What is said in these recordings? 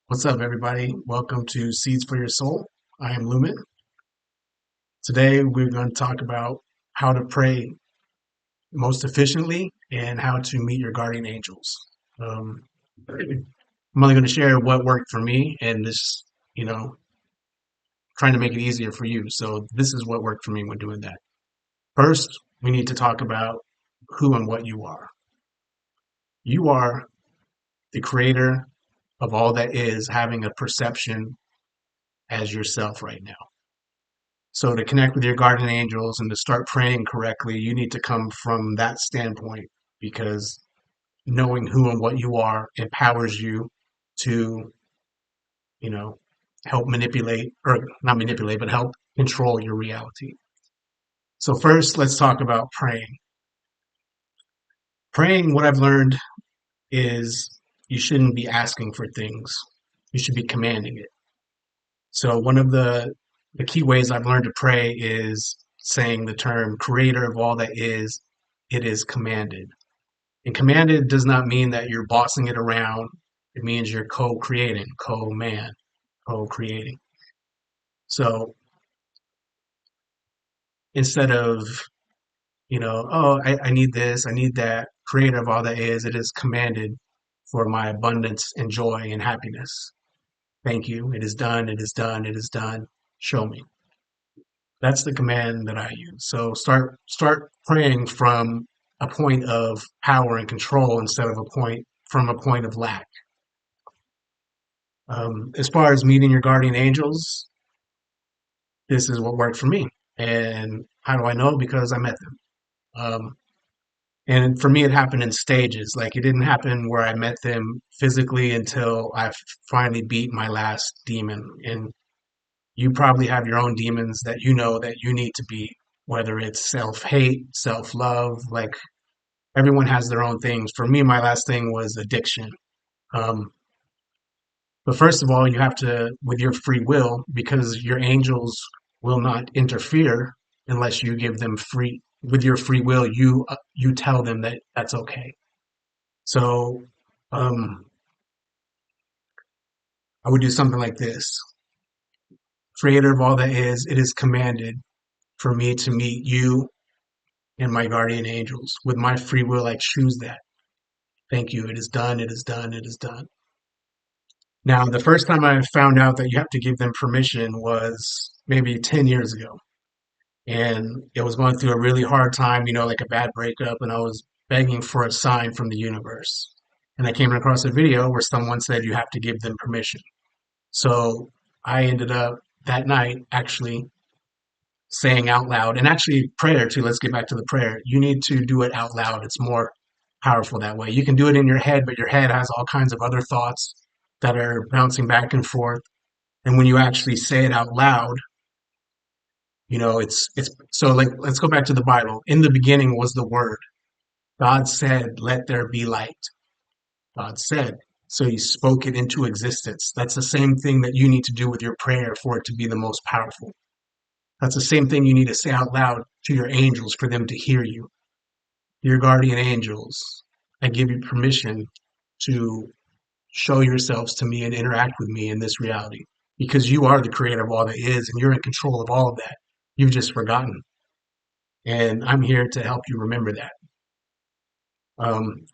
What's up, everybody? Welcome to Seeds for Your Soul. I am Lumen. Today, we're going to talk about how to pray most efficiently and how to meet your guardian angels. I'm only going to share what worked for me and this, you know, trying to make it easier for you. So, this is what worked for me when doing that. First, we need to talk about who and what you are. You are the creator of all that is, having a perception as yourself right now. So to connect with your guardian angels and to start praying correctly, you need to come from that standpoint because knowing who and what you are empowers you to, you know, help manipulate or not manipulate, but help control your reality. So first, let's talk about praying. Praying, what I've learned is you shouldn't be asking for things. You should be commanding it. So one of the key ways I've learned to pray is saying the term creator of all that is, it is commanded. And commanded does not mean that you're bossing it around. It means you're co-creating, co-man, co-creating. So instead of, oh, I need this, I need that, creator of all that is, it is commanded for my abundance and joy and happiness. Thank you. It is done. It is done. It is done. Show me. That's the command that I use. So start praying from a point of power and control instead of a point of lack. As far as meeting your guardian angels, this is what worked for me. And how do I know? Because I met them. Um, and for me, it happened in stages. Like it didn't happen where I met them physically until I finally beat my last demon. And you probably have your own demons that you know that you need to beat, whether it's self-hate, self-love, like everyone has their own things. For me, my last thing was addiction. Um, but first of all, you have to, with your free will, because your angels will not interfere unless you give them free, with your free will, you tell them that that's okay. So um, I would do something like this. Creator of all that is, it is commanded for me to meet you and my guardian angels. With my free will, I choose that. Thank you. It is done. It is done. It is done. Now, the first time I found out that you have to give them permission was maybe 10 years ago. And it was going through a really hard time, like a bad breakup. And I was begging for a sign from the universe. And I came across a video where someone said you have to give them permission. So I ended up that night actually saying out loud, and actually prayer too. Let's get back to the prayer. You need to do it out loud. It's more powerful that way. You can do it in your head, but your head has all kinds of other thoughts that are bouncing back and forth. And when you actually say it out loud, it's so like let's go back to the Bible. In the beginning was the word. God said, "Let there be light." God said. So he spoke it into existence. That's the same thing that you need to do with your prayer for it to be the most powerful. That's the same thing you need to say out loud to your angels for them to hear you. Your guardian angels, I give you permission to show yourselves to me and interact with me in this reality because you are the creator of all that is and you're in control of all of that. You've just forgotten. And I'm here to help you remember that.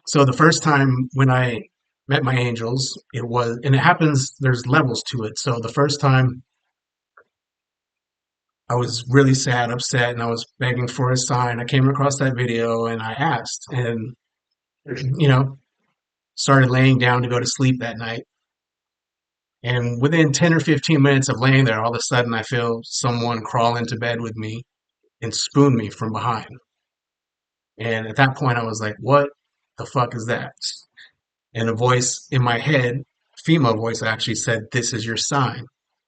So the first time when I met my angels, and it happens, there's levels to it. So the first time I was really sad, upset, and I was begging for a sign. I came across that video and I asked, and you know, started laying down to go to sleep that night. And within 10 or 15 minutes of laying there, all of a sudden I feel someone crawl into bed with me and spoon me from behind. And at that point, I was like, what the fuck is that? And a voice in my head, female voice, actually said, "This is your sign."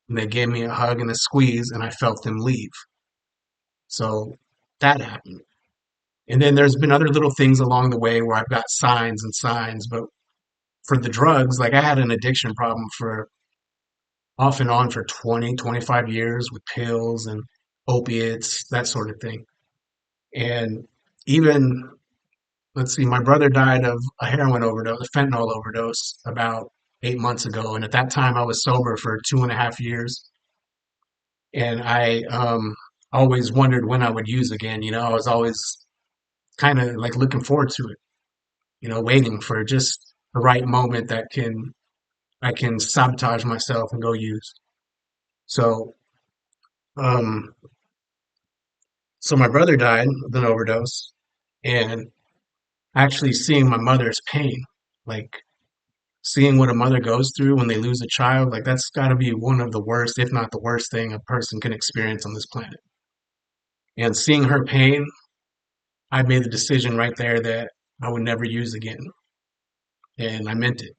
And they gave me a hug and a squeeze, and I felt them leave. So that happened. And then there's been other little things along the way where I've got signs and signs. But for the drugs, like I had an addiction problem for off and on for 20, 25 years with pills and opiates, that sort of thing. And even, let's see, my brother died of a heroin overdose, a fentanyl overdose about 8 months ago. And at that time, I was sober for 2.5 years. And I always wondered when I would use again. I was always kind of like looking forward to it, waiting for just the right moment that I can sabotage myself and go use. So, um, so my brother died of an overdose, and actually seeing my mother's pain, like seeing what a mother goes through when they lose a child, like that's got to be one of the worst, if not the worst thing a person can experience on this planet. And seeing her pain, I made the decision right there that I would never use again, and I meant it.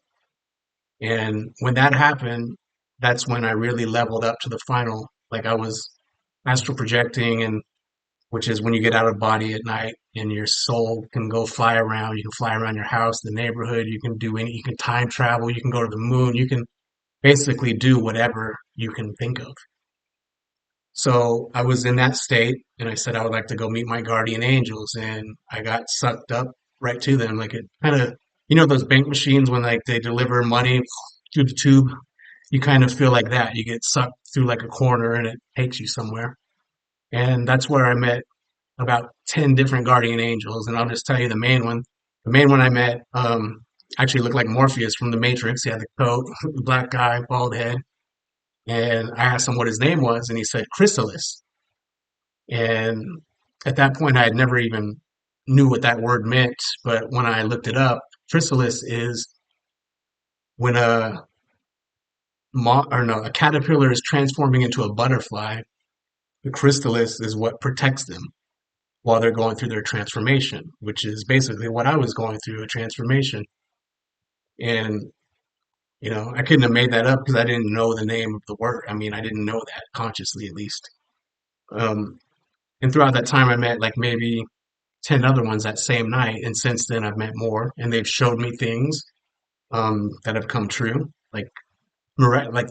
And when that happened, that's when I really leveled up to the final. Like I was astral projecting, and which is when you get out of body at night and your soul can go fly around. You can fly around your house, the neighborhood. You can do you can time travel. You can go to the moon. You can basically do whatever you can think of. So I was in that state and I said I would like to go meet my guardian angels, and I got sucked up right to them. Like it kind of, those bank machines when like they deliver money through the tube, you kind of feel like that. You get sucked through like a corner and it takes you somewhere. And that's where I met about 10 different guardian angels. And I'll just tell you the main one I met, actually looked like Morpheus from the Matrix. He had the coat, the black guy, bald head. And I asked him what his name was, and he said Chrysalis. And at that point, I had never even knew what that word meant. But when I looked it up, chrysalis is when a caterpillar is transforming into a butterfly. The chrysalis is what protects them while they're going through their transformation, which is basically what I was going through, a transformation. And I couldn't have made that up because I didn't know the name of the word. I mean, I didn't know that consciously, at least. Um, and throughout that time, I met like maybe 10 other ones that same night. And since then, I've met more, and they've showed me things that have come true, like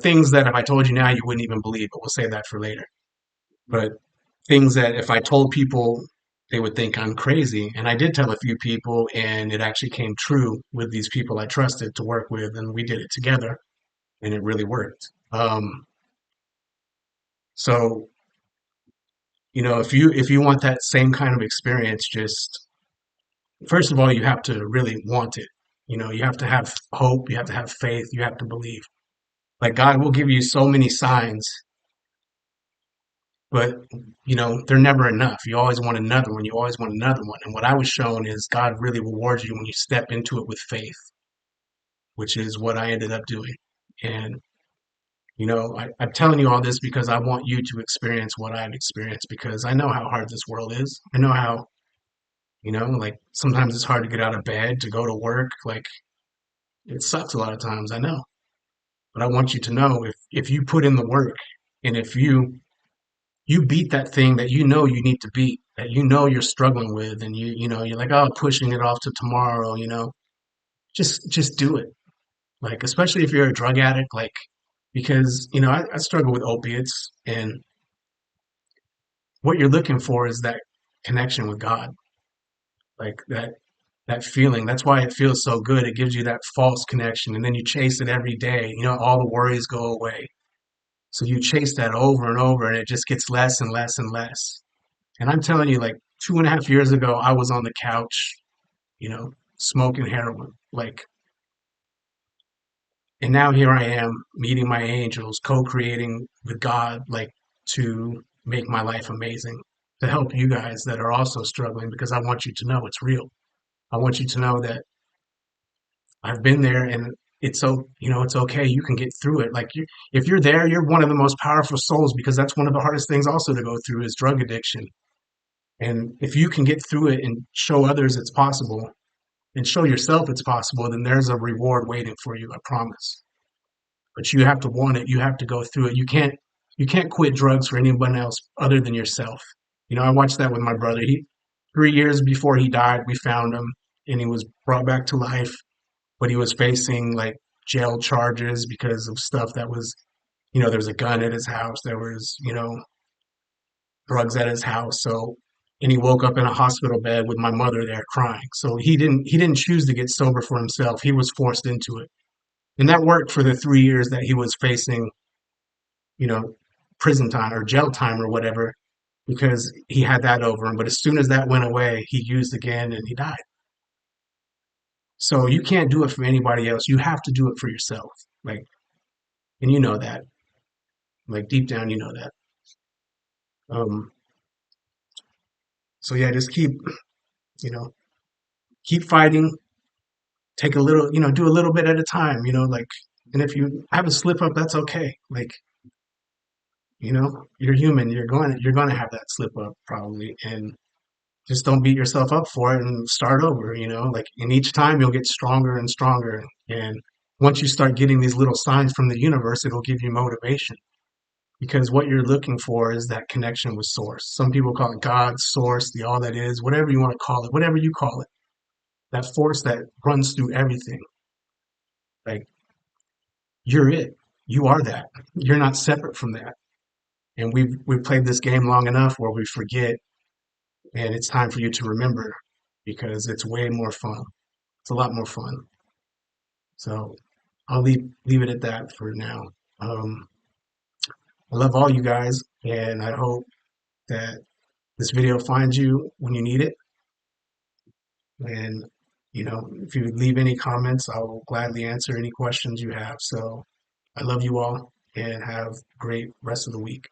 things that if I told you now, you wouldn't even believe. But we'll save that for later. But things that if I told people, they would think I'm crazy. And I did tell a few people, and it actually came true with these people I trusted to work with, and we did it together, and it really worked. So if you want that same kind of experience, just first of all, you have to really want it. You have to have hope, you have to have faith, you have to believe. Like God will give you so many signs, but they're never enough. You always want another one, you always want another one. And what I was shown is God really rewards you when you step into it with faith, which is what I ended up doing. And I'm telling you all this because I want you to experience what I've experienced, because I know how hard this world is. I know how, like sometimes it's hard to get out of bed to go to work. Like it sucks a lot of times, I know. But I want you to know, if you put in the work, and if you beat that thing that you need to beat, that you're struggling with, and you're like, oh, pushing it off to tomorrow, just do it. Like especially if you're a drug addict, like because I struggle with opiates, and what you're looking for is that connection with God, like that feeling. That's why it feels so good. It gives you that false connection, and then you chase it every day. All the worries go away. So you chase that over and over, and it just gets less and less and less. And I'm telling you, like 2.5 years ago, I was on the couch, smoking heroin. Like, and now here I am meeting my angels, co-creating with God, like to make my life amazing, to help you guys that are also struggling, because I want you to know it's real. I want you to know that I've been there, and it's okay. You can get through it. Like if you're there, you're one of the most powerful souls, because that's one of the hardest things also to go through is drug addiction. And if you can get through it and show others it's possible, and show yourself it's possible, then there's a reward waiting for you, I promise. But you have to want it. You have to go through it. You can't quit drugs for anyone else other than yourself. I watched that with my brother. 3 years before he died, we found him, and he was brought back to life, but he was facing like jail charges because of stuff that was, there was a gun at his house, there was, drugs at his house. So, and he woke up in a hospital bed with my mother there crying. So he didn't choose to get sober for himself. He was forced into it. And that worked for the 3 years that he was facing, you know, prison time or jail time or whatever, because he had that over him. But as soon as that went away, he used again and he died. So you can't do it for anybody else. You have to do it for yourself. Like, and you know that. Like deep down, you know that. Um, so yeah, just keep, you know, keep fighting. Take a little, do a little bit at a time. Like, and if you have a slip up, that's okay. Like, you're human. You're going to have that slip up probably, and just don't beat yourself up for it and start over. Like, and each time you'll get stronger and stronger. And once you start getting these little signs from the universe, it'll give you motivation because what you're looking for is that connection with source. Some people call it God, source, the all that is, whatever you want to call it, whatever you call it, that force that runs through everything. Like, you're it. You are that. You're not separate from that. And we've played this game long enough where we forget, and it's time for you to remember because it's way more fun. It's a lot more fun. So I'll leave it at that for now. Um, I love all you guys, and I hope that this video finds you when you need it. And if you leave any comments, I will gladly answer any questions you have. So I love you all, and have a great rest of the week.